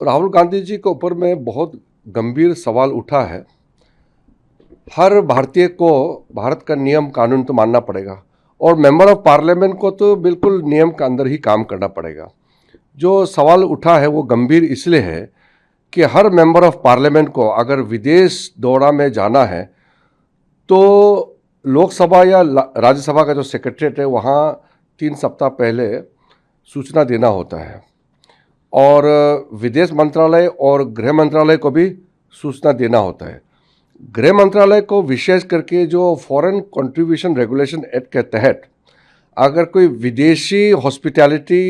राहुल गांधी जी के ऊपर में बहुत गंभीर सवाल उठा है। हर भारतीय को भारत का नियम कानून तो मानना पड़ेगा और मेंबर ऑफ पार्लियामेंट को तो बिल्कुल नियम के अंदर ही काम करना पड़ेगा। जो सवाल उठा है वो गंभीर इसलिए है कि हर मेंबर ऑफ पार्लियामेंट को अगर विदेश दौरा में जाना है तो लोकसभा या राज्यसभा का जो सेक्रेटरीट है वहाँ 3 सप्ताह पहले सूचना देना होता है और विदेश मंत्रालय और गृह मंत्रालय को भी सूचना देना होता है। गृह मंत्रालय को विशेष करके जो फॉरेन कंट्रीब्यूशन रेगुलेशन एक्ट के तहत अगर कोई विदेशी हॉस्पिटैलिटी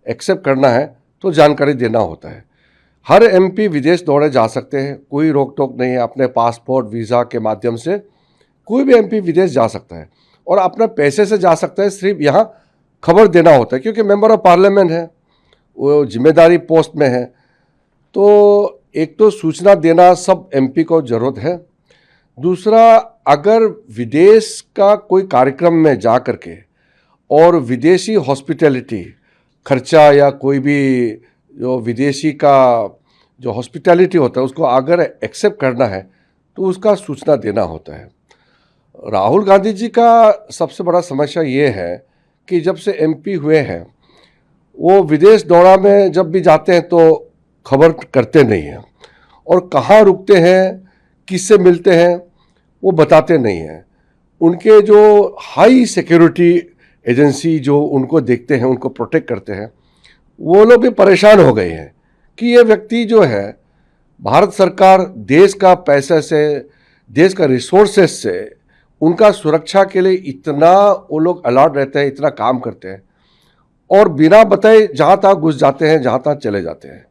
एक्सेप्ट करना है तो जानकारी देना होता है। हर एमपी विदेश दौरे जा सकते हैं, कोई रोक टोक नहीं है। अपने पासपोर्ट वीज़ा के माध्यम से कोई भी एमपी विदेश जा सकता है और अपना पैसे से जा सकता है। सिर्फ यहाँ खबर देना होता है क्योंकि मेंबर ऑफ पार्लियामेंट है, वो जिम्मेदारी पोस्ट में है। तो एक तो सूचना देना सब एमपी को ज़रूरत है। दूसरा, अगर विदेश का कोई कार्यक्रम में जा कर के और विदेशी हॉस्पिटैलिटी खर्चा या कोई भी जो विदेशी का जो हॉस्पिटैलिटी होता है उसको अगर एक्सेप्ट करना है तो उसका सूचना देना होता है। राहुल गांधी जी का सबसे बड़ा समस्या ये है कि जब से एमपी हुए हैं वो विदेश दौरा में जब भी जाते हैं तो खबर करते नहीं हैं और कहाँ रुकते हैं, किससे मिलते हैं, वो बताते नहीं हैं। उनके जो हाई सिक्योरिटी एजेंसी जो उनको देखते हैं, उनको प्रोटेक्ट करते हैं, वो लोग भी परेशान हो गए हैं कि ये व्यक्ति जो है भारत सरकार देश का पैसे से, देश का रिसोर्सेज से उनका सुरक्षा के लिए इतना वो लोग अलर्ट रहते हैं, इतना काम करते हैं और बिना बताए जहाँ तहाँ घुस जाते हैं, जहाँ तहाँ चले जाते हैं।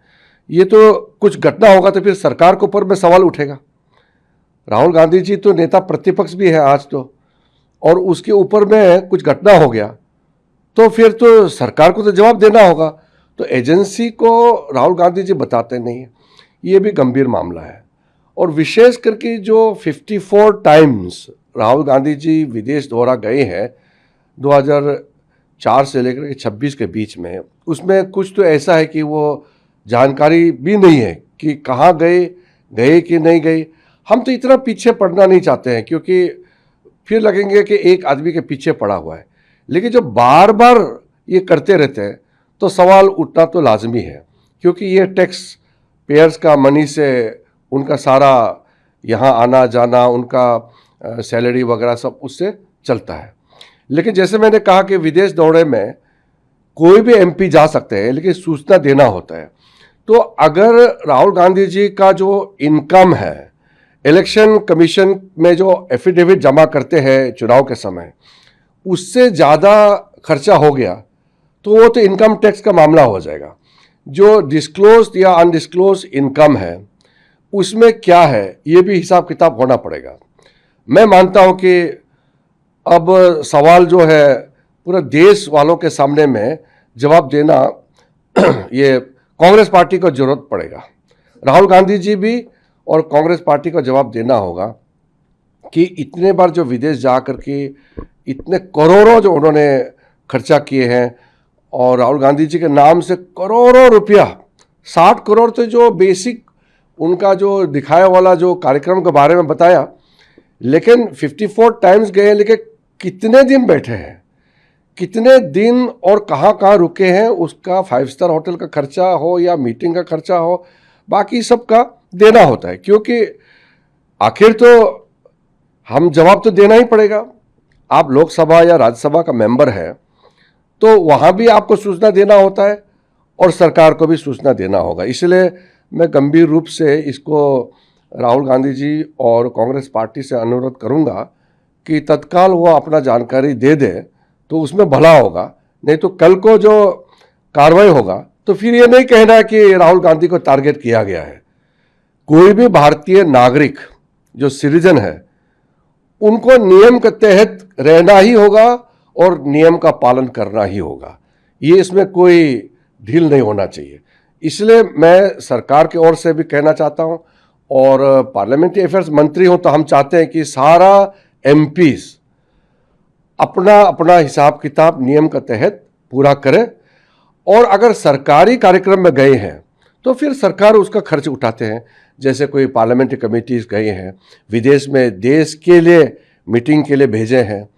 ये तो कुछ घटना होगा तो फिर सरकार के ऊपर में सवाल उठेगा। राहुल गांधी जी तो नेता प्रतिपक्ष भी है आज तो, और उसके ऊपर में कुछ घटना हो गया तो फिर तो सरकार को तो जवाब देना होगा। तो एजेंसी को राहुल गांधी जी बताते नहीं हैं, ये भी गंभीर मामला है। और विशेष करके जो 54 टाइम्स राहुल गांधी जी विदेश दौरा गए हैं 2004 से लेकर के 26 के बीच में, उसमें कुछ तो ऐसा है कि वो जानकारी भी नहीं है कि कहाँ गए कि नहीं गए। हम तो इतना पीछे पड़ना नहीं चाहते हैं क्योंकि फिर लगेंगे कि एक आदमी के पीछे पड़ा हुआ है, लेकिन जो बार बार ये करते रहते हैं तो सवाल उठना तो लाजमी है क्योंकि ये टैक्स पेयर्स का मनी से उनका सारा यहाँ आना जाना, उनका सैलरी वगैरह सब उससे चलता है। लेकिन जैसे मैंने कहा कि विदेश दौरे में कोई भी एमपी जा सकते हैं लेकिन सूचना देना होता है। तो अगर राहुल गांधी जी का जो इनकम है, इलेक्शन कमीशन में जो एफिडेविट जमा करते हैं चुनाव के समय, उससे ज़्यादा खर्चा हो गया तो वो तो इनकम टैक्स का मामला हो जाएगा। जो डिस्क्लोज्ड या अनडिस्क्लोज्ड इनकम है उसमें क्या है ये भी हिसाब किताब होना पड़ेगा। मैं मानता हूँ कि अब सवाल जो है पूरा देश वालों के सामने में जवाब देना ये कांग्रेस पार्टी को जरूरत पड़ेगा। राहुल गांधी जी भी और कांग्रेस पार्टी को जवाब देना होगा कि इतने बार जो विदेश जा कर के इतने करोड़ों जो उन्होंने खर्चा किए हैं और राहुल गांधी जी के नाम से करोड़ों रुपया, 60 करोड़ तो जो बेसिक उनका जो दिखाया वाला जो कार्यक्रम के बारे में बताया, लेकिन 54 टाइम्स गए, लेकिन कितने दिन बैठे हैं, कितने दिन और कहाँ कहाँ रुके हैं, उसका 5 स्टार होटल का खर्चा हो या मीटिंग का खर्चा हो, बाकी सब का देना होता है क्योंकि आखिर तो हम जवाब तो देना ही पड़ेगा। आप लोकसभा या राज्यसभा का मेंबर है तो वहाँ भी आपको सूचना देना होता है और सरकार को भी सूचना देना होगा। इसलिए मैं गंभीर रूप से इसको राहुल गांधी जी और कांग्रेस पार्टी से अनुरोध करूँगा कि तत्काल वो अपना जानकारी दे दे तो उसमें भला होगा। नहीं तो कल को जो कार्रवाई होगा तो फिर ये नहीं कहना है कि राहुल गांधी को टारगेट किया गया है। कोई भी भारतीय नागरिक जो सिटीजन है उनको नियम के तहत रहना ही होगा और नियम का पालन करना ही होगा। ये इसमें कोई ढील नहीं होना चाहिए। इसलिए मैं सरकार की ओर से भी कहना चाहता हूँ और पार्लियामेंट्री अफेयर्स मंत्री हूँ तो हम चाहते हैं कि सारा एमपीज अपना अपना हिसाब किताब नियम के तहत पूरा करें और अगर सरकारी कार्यक्रम में गए हैं तो फिर सरकार उसका खर्च उठाते हैं। जैसे कोई पार्लियामेंट्री कमेटीज गए हैं, विदेश में देश के लिए मीटिंग के लिए भेजे हैं,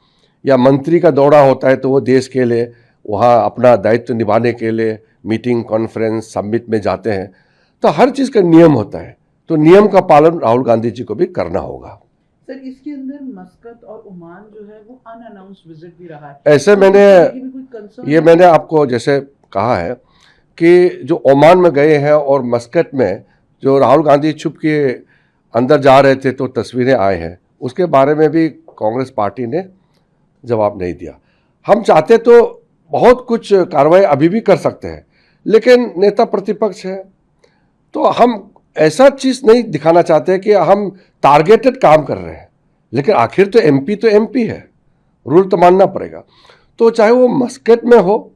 या मंत्री का दौरा होता है तो वो देश के लिए वहाँ अपना दायित्व निभाने के लिए मीटिंग, कॉन्फ्रेंस, समिट में जाते हैं। तो हर चीज़ का नियम होता है, तो नियम का पालन राहुल गांधी जी को भी करना होगा। सर, इसके अंदर मस्कत और ओमान जो है वो अनअनाउंस विजिट भी रहा है। ऐसे तो मैंने इस तरह की भी कोई concern ये है? मैंने आपको जैसे कहा है कि जो ओमान में गए हैं और मस्कत में जो राहुल गांधी छुप के अंदर जा रहे थे तो तस्वीरें आए हैं, उसके बारे में भी कांग्रेस पार्टी ने जवाब नहीं दिया। हम चाहते तो बहुत कुछ कार्रवाई अभी भी कर सकते हैं, लेकिन नेता प्रतिपक्ष है तो हम ऐसा चीज़ नहीं दिखाना चाहते कि हम टारगेटेड काम कर रहे हैं। लेकिन आखिर तो एमपी है, रूल तो मानना पड़ेगा। तो चाहे वो मस्कट में हो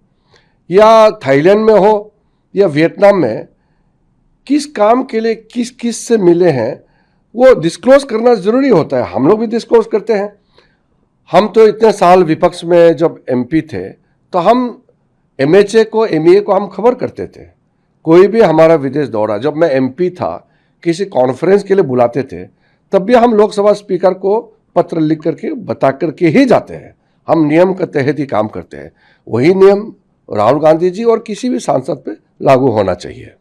या थाईलैंड में हो या वियतनाम में, किस काम के लिए किस किस से मिले हैं वो डिस्क्लोज करना ज़रूरी होता है। हम लोग भी डिस्क्लोज करते हैं। हम तो इतने साल विपक्ष में जब एमपी थे तो हम एमएचए को, एमईए को हम खबर करते थे। कोई भी हमारा विदेश दौरा, जब मैं एमपी था, किसी कॉन्फ्रेंस के लिए बुलाते थे तब भी हम लोकसभा स्पीकर को पत्र लिख करके बता करके ही जाते हैं। हम नियम के तहत ही काम करते हैं। वही नियम राहुल गांधी जी और किसी भी सांसद पे लागू होना चाहिए।